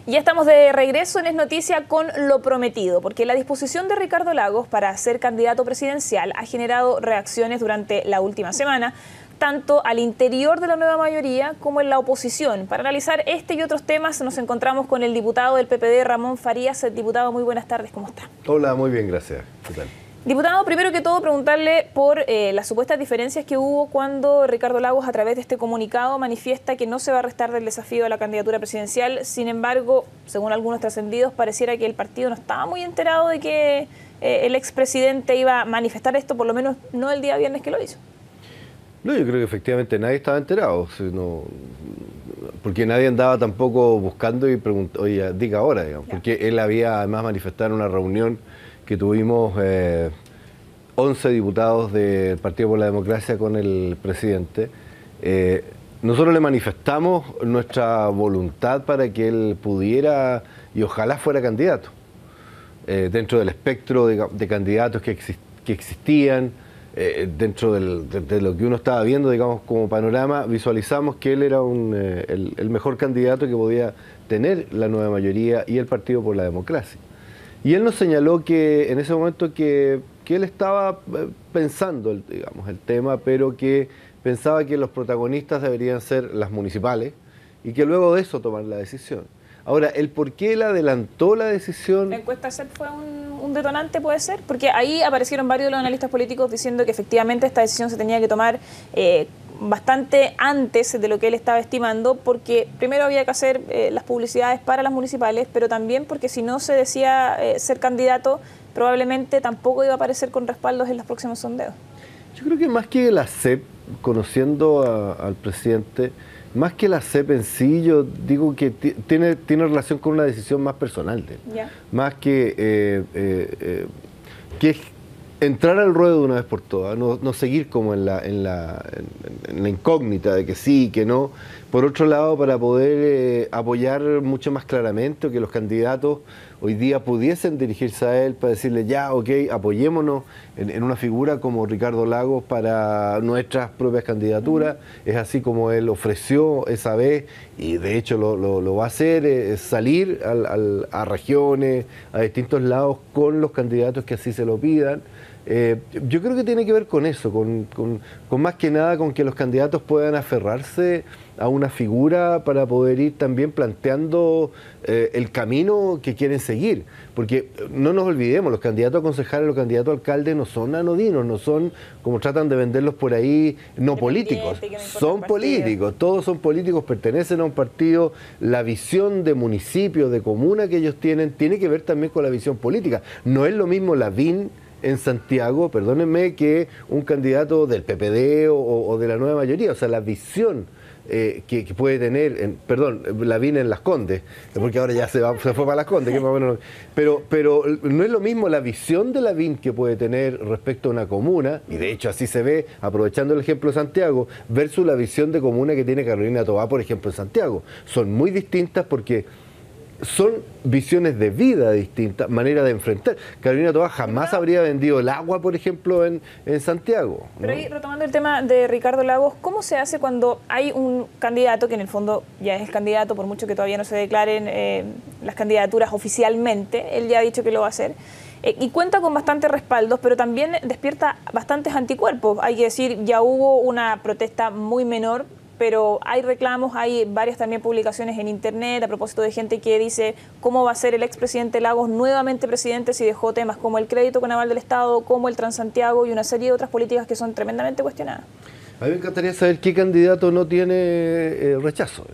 Ya estamos de regreso en Es Noticia con lo prometido, porque la disposición de Ricardo Lagos para ser candidato presidencial ha generado reacciones durante la última semana, tanto al interior de la nueva mayoría como en la oposición. Para analizar este y otros temas nos encontramos con el diputado del PPD, Ramón Farías. Diputado, muy buenas tardes, ¿cómo está? Hola, muy bien, gracias. ¿Qué tal? Diputado, primero que todo preguntarle por las supuestas diferencias que hubo cuando Ricardo Lagos, a través de este comunicado, manifiesta que no se va a restar del desafío a la candidatura presidencial. Sin embargo, según algunos trascendidos, pareciera que el partido no estaba muy enterado de que el expresidente iba a manifestar esto, por lo menos no el día viernes que lo hizo. No, yo creo que efectivamente nadie estaba enterado, porque nadie andaba tampoco buscando y preguntando, oye, diga ahora, digamos, porque él había además manifestado en una reunión que tuvimos 11 diputados del Partido por la Democracia con el presidente. Nosotros le manifestamos nuestra voluntad para que él pudiera y ojalá fuera candidato. Dentro del espectro de candidatos que existían, dentro de lo que uno estaba viendo, digamos, como panorama, visualizamos que él era el mejor candidato que podía tener la nueva mayoría y el Partido por la Democracia. Y él nos señaló que en ese momento que él estaba pensando, digamos, el tema, pero que pensaba que los protagonistas deberían ser las municipales y que luego de eso tomar la decisión. Ahora, el por qué él adelantó la decisión... ¿La encuesta CEP fue un detonante, puede ser? Porque ahí aparecieron varios de los analistas políticos diciendo que efectivamente esta decisión se tenía que tomar bastante antes de lo que él estaba estimando, porque primero había que hacer las publicidades para las municipales, pero también porque si no se decía ser candidato, probablemente tampoco iba a aparecer con respaldos en los próximos sondeos. Yo creo que más que la CEP, conociendo al presidente, más que la CEP en sí, yo digo que tiene relación con una decisión más personal de él. Yeah. Más que entrar al ruedo de una vez por todas, no seguir como en la incógnita de que sí, que no. Por otro lado, para poder apoyar mucho más claramente, o que los candidatos hoy día pudiesen dirigirse a él para decirle, ya, ok, apoyémonos en una figura como Ricardo Lagos para nuestras propias candidaturas. Es así como él ofreció esa vez, y de hecho lo va a hacer, es salir a regiones, a distintos lados con los candidatos que así se lo pidan. Yo creo que tiene que ver con eso, con más que nada con que los candidatos puedan aferrarse a una figura para poder ir también planteando el camino que quieren seguir. Porque no nos olvidemos, los candidatos a concejales, los candidatos a alcaldes no son anodinos, no son, como tratan de venderlos por ahí, no políticos. Son políticos, todos son políticos, pertenecen a un partido. La visión de municipio, de comuna que ellos tienen, tiene que ver también con la visión política. No es lo mismo Lavín en Santiago, perdónenme, que un candidato del PPD o de la nueva mayoría. O sea, la visión que puede tener, Lavín en Las Condes, porque ahora ya se fue para Las Condes, que más o menos, pero no es lo mismo la visión de Lavín que puede tener respecto a una comuna, y de hecho así se ve, aprovechando el ejemplo de Santiago, versus la visión de comuna que tiene Carolina Toá, por ejemplo, en Santiago. Son muy distintas porque son visiones de vida distintas, manera de enfrentar. Carolina Toá jamás habría vendido el agua, por ejemplo, en Santiago, ¿no? Pero ahí, retomando el tema de Ricardo Lagos, ¿cómo se hace cuando hay un candidato que en el fondo ya es el candidato, por mucho que todavía no se declaren las candidaturas oficialmente? Él ya ha dicho que lo va a hacer. Y cuenta con bastantes respaldos, pero también despierta bastantes anticuerpos. Hay que decir, ya hubo una protesta muy menor, pero hay reclamos, hay varias también publicaciones en internet a propósito de gente que dice cómo va a ser el expresidente Lagos nuevamente presidente si dejó temas como el crédito con aval del Estado, como el Transantiago y una serie de otras políticas que son tremendamente cuestionadas. A mí me encantaría saber qué candidato no tiene rechazo.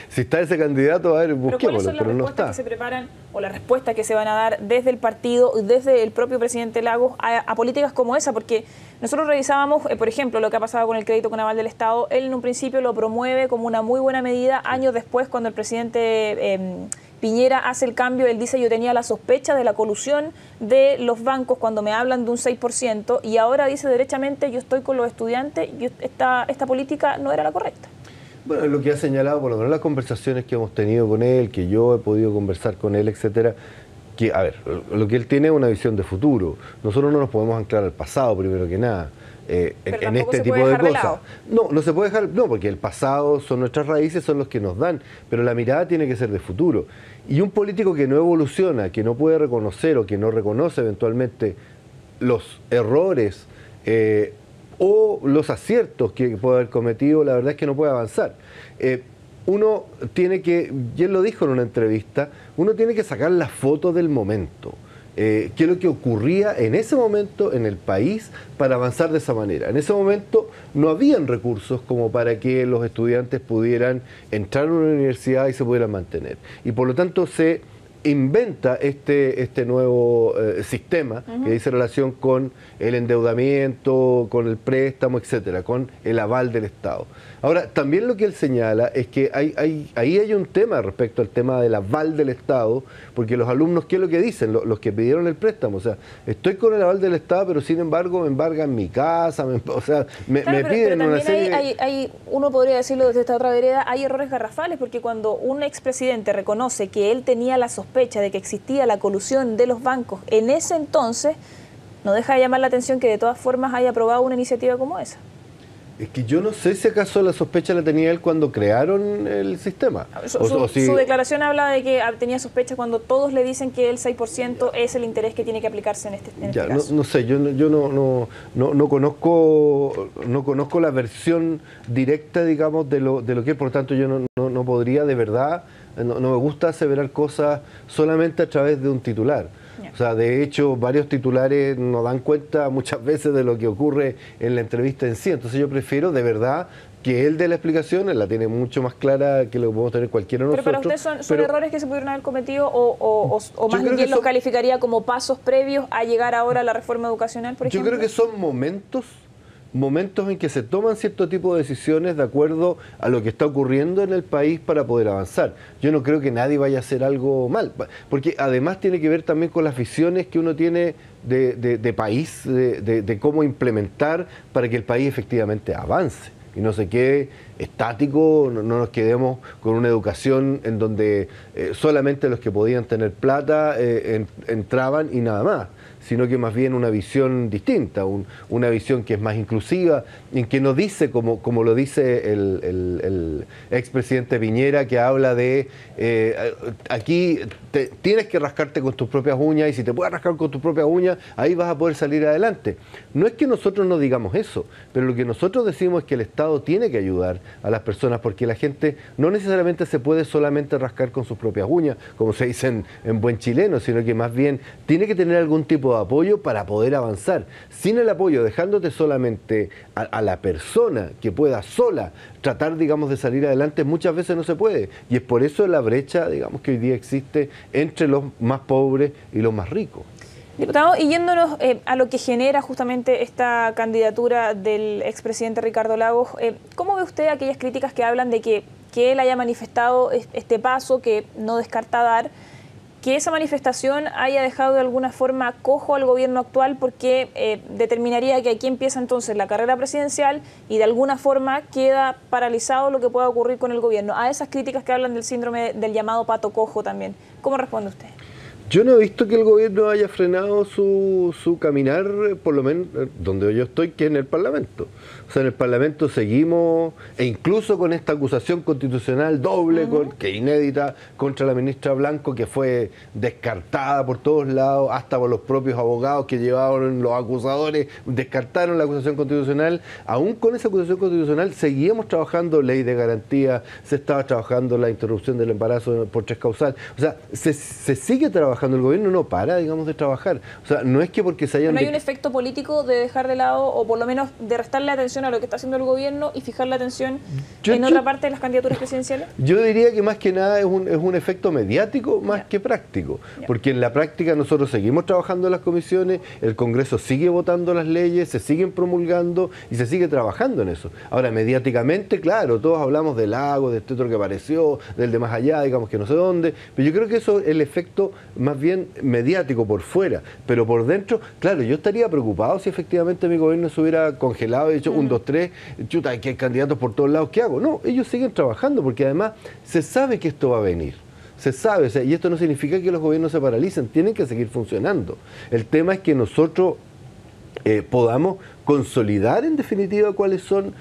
Si está ese candidato, a ver, busquémoslo, pero no está. Que se preparan, o las respuestas que se van a dar desde el partido, desde el propio presidente Lagos, a políticas como esa, porque nosotros revisábamos, por ejemplo, lo que ha pasado con el crédito con aval del Estado. Él en un principio lo promueve como una muy buena medida. Años después, cuando el presidente Piñera hace el cambio, él dice: yo tenía la sospecha de la colusión de los bancos cuando me hablan de un 6%, y ahora dice derechamente: yo estoy con los estudiantes, y esta política no era la correcta. Bueno, lo que ha señalado, por lo menos las conversaciones que hemos tenido con él, que yo he podido conversar con él, etcétera, que, a ver, lo que él tiene es una visión de futuro. Nosotros no nos podemos anclar al pasado, primero que nada. en este tipo de cosas. No, no se puede dejar, no, porque el pasado son nuestras raíces, son los que nos dan, pero la mirada tiene que ser de futuro. Y un político que no evoluciona, que no puede reconocer o que no reconoce eventualmente los errores o los aciertos que puede haber cometido, la verdad es que no puede avanzar. Uno tiene que, y él lo dijo en una entrevista, uno tiene que sacar la foto del momento. ¿Qué es lo que ocurría en ese momento en el país para avanzar de esa manera? En ese momento no habían recursos como para que los estudiantes pudieran entrar a una universidad y se pudieran mantener. Y por lo tanto se inventa este nuevo sistema que dice relación con el endeudamiento, con el préstamo, etcétera, con el aval del Estado. Ahora, también lo que él señala es que ahí hay un tema respecto al tema del aval del Estado, porque los alumnos, ¿qué es lo que dicen? Los que pidieron el préstamo, o sea, estoy con el aval del Estado, pero sin embargo me embargan mi casa, me piden pero una serie... uno podría decirlo desde esta otra vereda, hay errores garrafales, porque cuando un expresidente reconoce que él tenía la sospecha de que existía la colusión de los bancos en ese entonces, no deja de llamar la atención que de todas formas haya aprobado una iniciativa como esa. Es que yo no sé si acaso la sospecha la tenía él cuando crearon el sistema. Su declaración habla de que tenía sospecha cuando todos le dicen que el 6% es el interés que tiene que aplicarse en este caso. No sé, yo no conozco la versión directa, digamos, de lo que es, por tanto yo no podría de verdad, no me gusta aseverar cosas solamente a través de un titular. O sea, de hecho, varios titulares no dan cuenta muchas veces de lo que ocurre en la entrevista en sí. Entonces yo prefiero, de verdad, que él dé la explicación, él la tiene mucho más clara que lo que podemos tener cualquiera de nosotros. Pero para usted son errores que se pudieron haber cometido o más bien los calificaría como pasos previos a llegar ahora a la reforma educacional, por ejemplo. Yo creo que son momentos en que se toman cierto tipo de decisiones de acuerdo a lo que está ocurriendo en el país para poder avanzar. Yo no creo que nadie vaya a hacer algo mal, porque además tiene que ver también con las visiones que uno tiene de país, de cómo implementar para que el país efectivamente avance y no se quede estático, no nos quedemos con una educación en donde solamente los que podían tener plata entraban y nada más, sino que más bien una visión distinta, una visión que es más inclusiva, en que no dice, como lo dice el expresidente Piñera, que habla de aquí tienes que rascarte con tus propias uñas, y si te puedes rascar con tus propias uñas, ahí vas a poder salir adelante. No es que nosotros no digamos eso, pero lo que nosotros decimos es que el Estado tiene que ayudar a las personas, porque la gente no necesariamente se puede solamente rascar con sus propias uñas, como se dice en buen chileno, sino que más bien tiene que tener algún tipo de apoyo para poder avanzar. Sin el apoyo, dejándote solamente a la persona que pueda sola tratar, digamos, de salir adelante, muchas veces no se puede. Y es por eso la brecha, digamos, que hoy día existe entre los más pobres y los más ricos. Diputado, y yéndonos a lo que genera justamente esta candidatura del expresidente Ricardo Lagos, ¿cómo ve usted aquellas críticas que hablan de que él haya manifestado este paso, que no descarta dar, que esa manifestación haya dejado de alguna forma cojo al gobierno actual, porque determinaría que aquí empieza entonces la carrera presidencial y de alguna forma queda paralizado lo que pueda ocurrir con el gobierno? A esas críticas que hablan del síndrome del llamado pato cojo también, ¿cómo responde usted? Yo no he visto que el gobierno haya frenado su caminar, por lo menos donde yo estoy, que es en el Parlamento. O sea, en el Parlamento seguimos, e incluso con esta acusación constitucional doble, que inédita, contra la ministra Blanco, que fue descartada por todos lados, hasta por los propios abogados que llevaban los acusadores, descartaron la acusación constitucional. Aún con esa acusación constitucional seguíamos trabajando ley de garantía, se estaba trabajando la interrupción del embarazo por 3 causal. O sea, se sigue trabajando. El gobierno no para, digamos, de trabajar. O sea, no es que porque se hayan... ¿No hay un efecto político de dejar de lado, o por lo menos de restarle atención a lo que está haciendo el gobierno y fijar la atención en otra parte de las candidaturas presidenciales? Yo diría que más que nada es un efecto mediático más que práctico, porque en la práctica nosotros seguimos trabajando en las comisiones, el Congreso sigue votando las leyes, se siguen promulgando y se sigue trabajando en eso. Ahora, mediáticamente, claro, todos hablamos del lago, de este otro que apareció, del de más allá, digamos que no sé dónde, pero yo creo que eso es el efecto más bien mediático por fuera, pero por dentro, claro, yo estaría preocupado si efectivamente mi gobierno se hubiera congelado y dicho 1, 2, 3, chuta, que hay candidatos por todos lados, ¿qué hago? No, ellos siguen trabajando, porque además se sabe que esto va a venir. Se sabe, o sea, y esto no significa que los gobiernos se paralicen, tienen que seguir funcionando. El tema es que nosotros podamos consolidar en definitiva cuáles son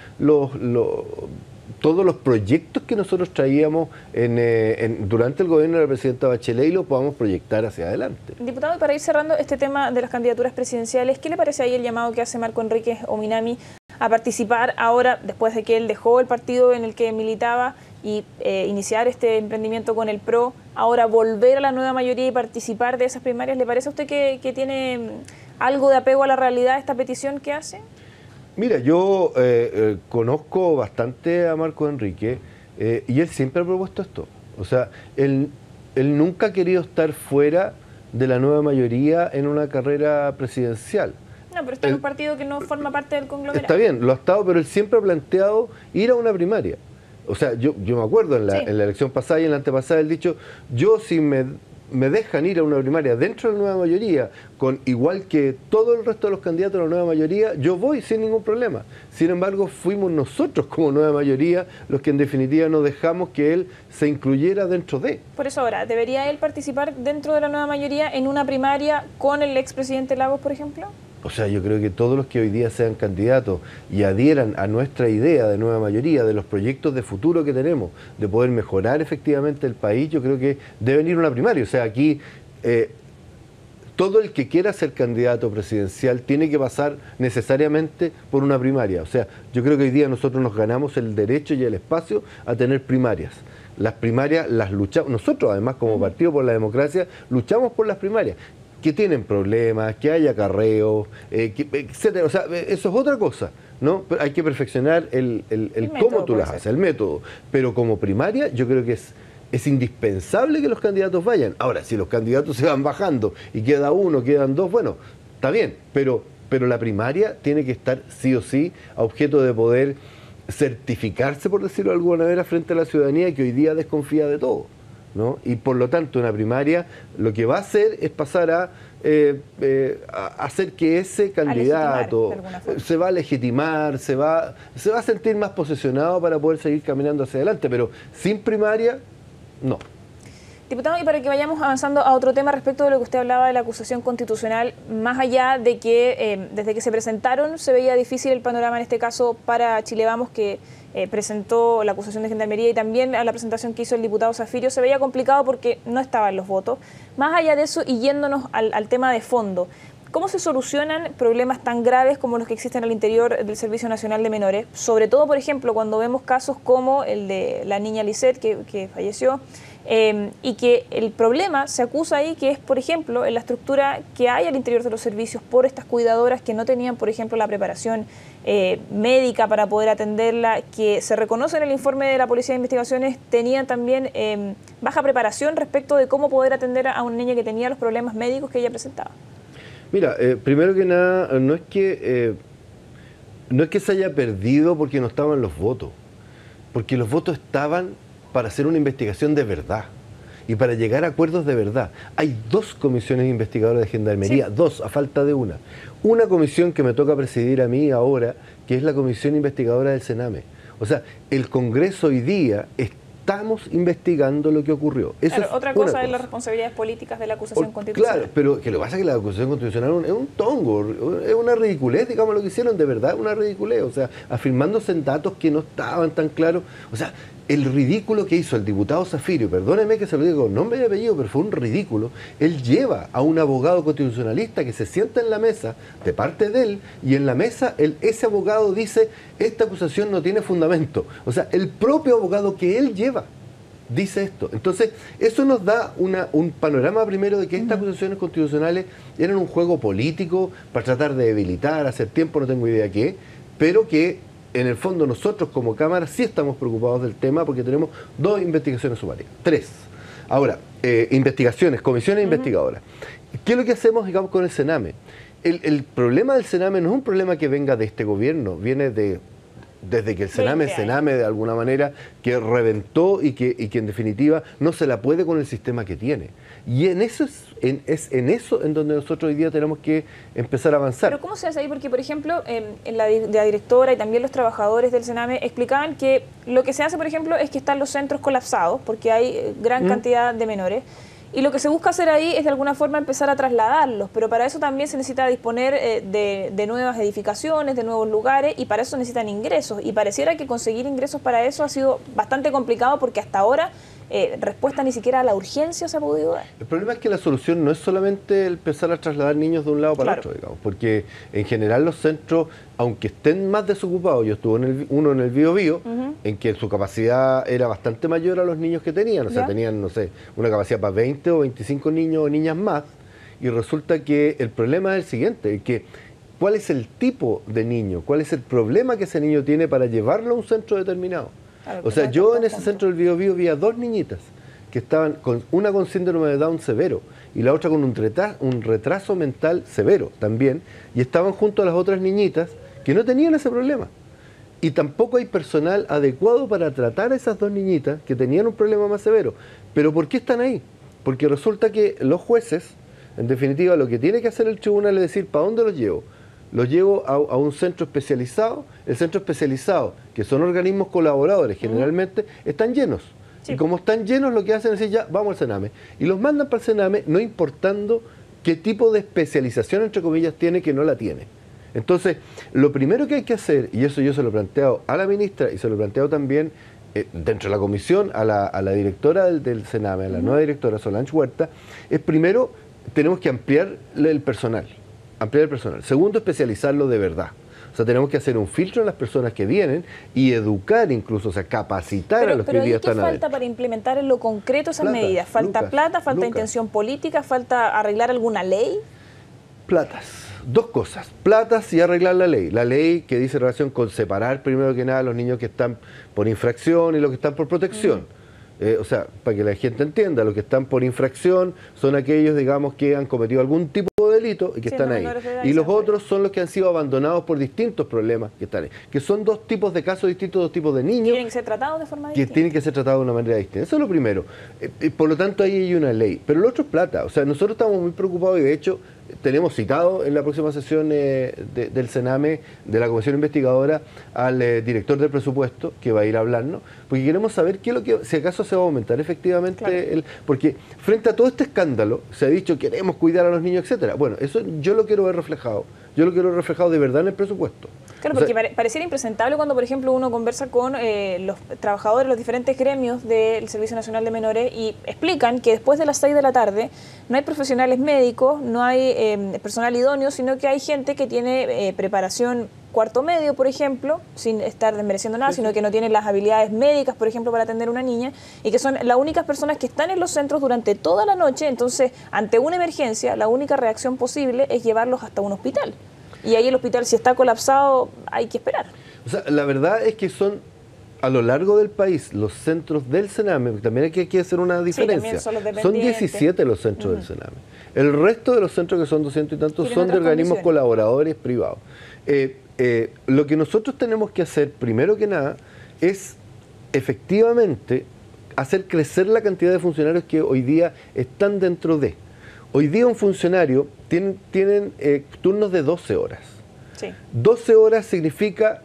todos los proyectos que nosotros traíamos durante el gobierno de la presidenta Bachelet y los podamos proyectar hacia adelante. Diputado, y para ir cerrando este tema de las candidaturas presidenciales, ¿qué le parece ahí el llamado que hace Marco Enríquez Ominami a participar ahora, después de que él dejó el partido en el que militaba y iniciar este emprendimiento con el PRO, ahora volver a la nueva mayoría y participar de esas primarias? ¿Le parece a usted que tiene algo de apego a la realidad esta petición que hace? Mira, yo conozco bastante a Marco Enríquez y él siempre ha propuesto esto. O sea, él nunca ha querido estar fuera de la nueva mayoría en una carrera presidencial. No, pero está en un partido que no forma parte del conglomerado. Está bien, lo ha estado, pero él siempre ha planteado ir a una primaria. O sea, yo me acuerdo en la elección pasada y en la antepasada él dicho, yo si me dejan ir a una primaria dentro de la nueva mayoría, igual que todo el resto de los candidatos a la nueva mayoría, yo voy sin ningún problema. Sin embargo, fuimos nosotros como nueva mayoría los que en definitiva no dejamos que él se incluyera dentro de. Por eso ahora, ¿debería él participar dentro de la nueva mayoría en una primaria con el expresidente Lagos, por ejemplo? O sea, yo creo que todos los que hoy día sean candidatos y adhieran a nuestra idea de nueva mayoría, de los proyectos de futuro que tenemos, de poder mejorar efectivamente el país, yo creo que deben ir a una primaria. O sea, aquí todo el que quiera ser candidato presidencial tiene que pasar necesariamente por una primaria. O sea, yo creo que hoy día nosotros nos ganamos el derecho y el espacio a tener primarias. Las primarias las luchamos, nosotros además como Partido por la Democracia luchamos por las primarias. Que tienen problemas, que haya acarreos, etcétera. O sea, eso es otra cosa, ¿no? Pero hay que perfeccionar el cómo tú las haces, el método. Pero como primaria, yo creo que es indispensable que los candidatos vayan. Ahora, si los candidatos se van bajando y queda uno, quedan dos, bueno, está bien, pero la primaria tiene que estar sí o sí a objeto de poder certificarse, por decirlo de alguna manera, frente a la ciudadanía que hoy día desconfía de todo, ¿no? Y por lo tanto una primaria lo que va a hacer es pasar a hacer que ese candidato se va a legitimar, se va a sentir más posesionado para poder seguir caminando hacia adelante, pero sin primaria, no. Diputado, y para que vayamos avanzando a otro tema respecto de lo que usted hablaba de la acusación constitucional, más allá de que desde que se presentaron se veía difícil el panorama en este caso para Chile Vamos, que presentó la acusación de Gendarmería, y también a la presentación que hizo el diputado Zafirio, se veía complicado porque no estaban los votos. Más allá de eso, y yéndonos al tema de fondo, ¿cómo se solucionan problemas tan graves como los que existen al interior del Servicio Nacional de Menores? Sobre todo, por ejemplo, cuando vemos casos como el de la niña Lisette, que falleció, y que el problema se acusa ahí que es, por ejemplo, en la estructura que hay al interior de los servicios por estas cuidadoras que no tenían, por ejemplo, la preparación médica para poder atenderla, que se reconoce en el informe de la Policía de Investigaciones, tenían también baja preparación respecto de cómo poder atender a una niña que tenía los problemas médicos que ella presentaba. Mira, primero que nada, no es que se haya perdido porque no estaban los votos, porque los votos estaban para hacer una investigación de verdad y para llegar a acuerdos de verdad. Hay dos comisiones investigadoras de Gendarmería, sí. Dos, a falta de una. Una comisión que me toca presidir a mí ahora, que es la comisión investigadora del Sename. O sea, el Congreso hoy día estamos investigando lo que ocurrió. Claro, otra cosa es las responsabilidades políticas de la acusación constitucional. Claro, pero que lo que pasa es que la acusación constitucional es un tongo, es una ridiculez, digamos lo que hicieron, de verdad, una ridiculez. O sea, afirmándose en datos que no estaban tan claros. O sea, el ridículo que hizo el diputado Zafirio, perdóneme que se lo digo con nombre y apellido, pero fue un ridículo. Él lleva a un abogado constitucionalista que se sienta en la mesa de parte de él, y en la mesa ese abogado dice, esta acusación no tiene fundamento. O sea, el propio abogado que él lleva dice esto. Entonces, eso nos da un panorama primero de que estas acusaciones constitucionales eran un juego político para tratar de debilitar, hacer tiempo, no tengo idea qué, pero que en el fondo nosotros como Cámara sí estamos preocupados del tema porque tenemos 2 investigaciones sumarias, 3. Ahora, investigaciones, comisiones investigadoras. ¿Qué es lo que hacemos, digamos, con el Sename? El problema del Sename no es un problema que venga de este gobierno, viene desde que el Sename de alguna manera, que reventó y que en definitiva no se la puede con el sistema que tiene. Y en eso es en eso en donde nosotros hoy día tenemos que empezar a avanzar. Pero ¿cómo se hace ahí? Porque, por ejemplo, la directora y también los trabajadores del Sename explicaban que lo que se hace, por ejemplo, es que están los centros colapsados porque hay gran cantidad de menores. Y lo que se busca hacer ahí es de alguna forma empezar a trasladarlos, pero para eso también se necesita disponer de nuevas edificaciones, de nuevos lugares, y para eso necesitan ingresos. Y pareciera que conseguir ingresos para eso ha sido bastante complicado porque hasta ahora respuesta ni siquiera a la urgencia se ha podido dar. El problema es que la solución no es solamente empezar a trasladar niños de un lado para otro, digamos, porque en general los centros, aunque estén más desocupados, yo estuve uno en el Biobío, en que su capacidad era bastante mayor a los niños que tenían, o sea, tenían, no sé, una capacidad para 20 o 25 niños o niñas más, y resulta que el problema es el siguiente, que ¿cuál es el tipo de niño? ¿Cuál es el problema que ese niño tiene para llevarlo a un centro determinado? Claro, o sea, yo en ese centro del Biobío vi a 2 niñitas que estaban, una con síndrome de Down severo y la otra con un retraso mental severo también, y estaban junto a las otras niñitas que no tenían ese problema. Y tampoco hay personal adecuado para tratar a esas 2 niñitas que tenían un problema más severo. ¿Pero por qué están ahí? Porque resulta que los jueces, en definitiva, lo que tiene que hacer el tribunal es decir, ¿para dónde los llevo? Los llevo a un centro especializado. El centro especializado, que son organismos colaboradores generalmente, están llenos. Sí. Y como están llenos, lo que hacen es decir, ya, vamos al Sename. Y los mandan para el Sename, no importando qué tipo de especialización, entre comillas, tiene que no la tiene. Entonces, lo primero que hay que hacer, y eso yo se lo he planteado a la ministra y se lo he planteado también dentro de la comisión a la directora del Sename, a la nueva directora Solange Huerta, es primero, tenemos que ampliar el personal. Segundo, especializarlo de verdad. O sea, tenemos que hacer un filtro en las personas que vienen y educar incluso, o sea, capacitar a los que hoy día están adentro. ¿Qué falta para implementar en lo concreto esas medidas? ¿Falta plata? ¿Falta intención política? ¿Falta arreglar alguna ley? Platas. 2 cosas. Platas y arreglar la ley. La ley que dice relación con separar primero que nada a los niños que están por infracción y los que están por protección. O sea, para que la gente entienda, los que están por infracción son aquellos, digamos, que han cometido algún tipo de delito y que están ahí. Y los otros son los que han sido abandonados por distintos problemas que están ahí. Que son 2 tipos de casos distintos, 2 tipos de niños. Tienen que ser tratados de forma distinta. Que tienen que ser tratados de una manera distinta. Eso es lo primero. Por lo tanto, ahí hay una ley. Pero lo otro es plata. O sea, nosotros estamos muy preocupados y de hecho tenemos citado en la próxima sesión del Sename, de la Comisión Investigadora, al director del presupuesto, que va a ir a hablarnos, porque queremos saber qué es lo que, si acaso se va a aumentar efectivamente, porque frente a todo este escándalo, se ha dicho queremos cuidar a los niños, etcétera. Bueno, eso yo lo quiero ver reflejado. Yo lo quiero ver reflejado de verdad en el presupuesto. Claro, porque pareciera impresentable cuando, por ejemplo, uno conversa con los trabajadores, los diferentes gremios del Servicio Nacional de Menores y explican que después de las 6 de la tarde no hay profesionales médicos, no hay personal idóneo, sino que hay gente que tiene preparación cuarto medio, por ejemplo, sin estar desmereciendo nada, sino que no tienen las habilidades médicas, por ejemplo, para atender a una niña, y que son las únicas personas que están en los centros durante toda la noche. Entonces, ante una emergencia, la única reacción posible es llevarlos hasta un hospital. Y ahí el hospital, si está colapsado, hay que esperar. O sea, la verdad es que son, a lo largo del país, los centros del Sename, también hay que hacer una diferencia. Sí, son 17 los centros del Sename. El resto de los centros, que son 200 y tantos, son de organismos colaboradores privados. Lo que nosotros tenemos que hacer, primero que nada, es efectivamente hacer crecer la cantidad de funcionarios que hoy día están dentro de. Hoy día un funcionario tienen turnos de 12 horas. Sí. 12 horas significa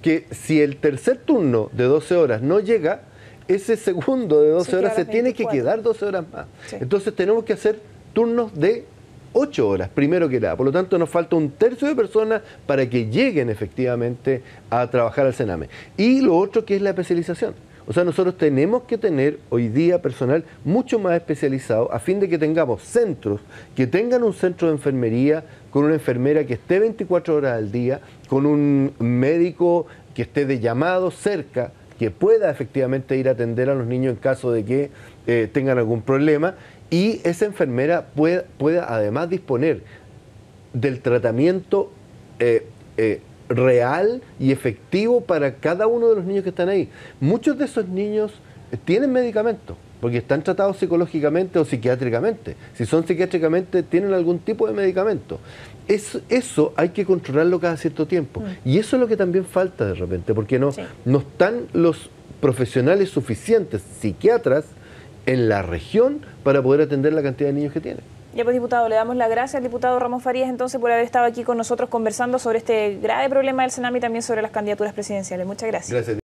que si el tercer turno de 12 horas no llega, ese segundo de 12 horas se tiene que quedar 12 horas más. Sí. Entonces tenemos que hacer turnos de 8 horas, primero que nada. Por lo tanto, nos falta un tercio de personas para que lleguen efectivamente a trabajar al Sename. Y lo otro que es la especialización. O sea, nosotros tenemos que tener hoy día personal mucho más especializado a fin de que tengamos centros, que tengan un centro de enfermería con una enfermera que esté 24 horas al día, con un médico que esté de llamado cerca, que pueda efectivamente ir a atender a los niños en caso de que tengan algún problema, y esa enfermera pueda además disponer del tratamiento real y efectivo para cada uno de los niños que están ahí. Muchos de esos niños tienen medicamentos, porque están tratados psicológicamente o psiquiátricamente. Si son psiquiátricamente, tienen algún tipo de medicamento. Eso hay que controlarlo cada cierto tiempo. Y eso es lo que también falta de repente, porque no están los profesionales suficientes, psiquiatras, en la región para poder atender la cantidad de niños que tienen. Ya pues, diputado, le damos las gracias al diputado Ramón Farías entonces por haber estado aquí con nosotros conversando sobre este grave problema del Sename y también sobre las candidaturas presidenciales. Muchas gracias. Gracias.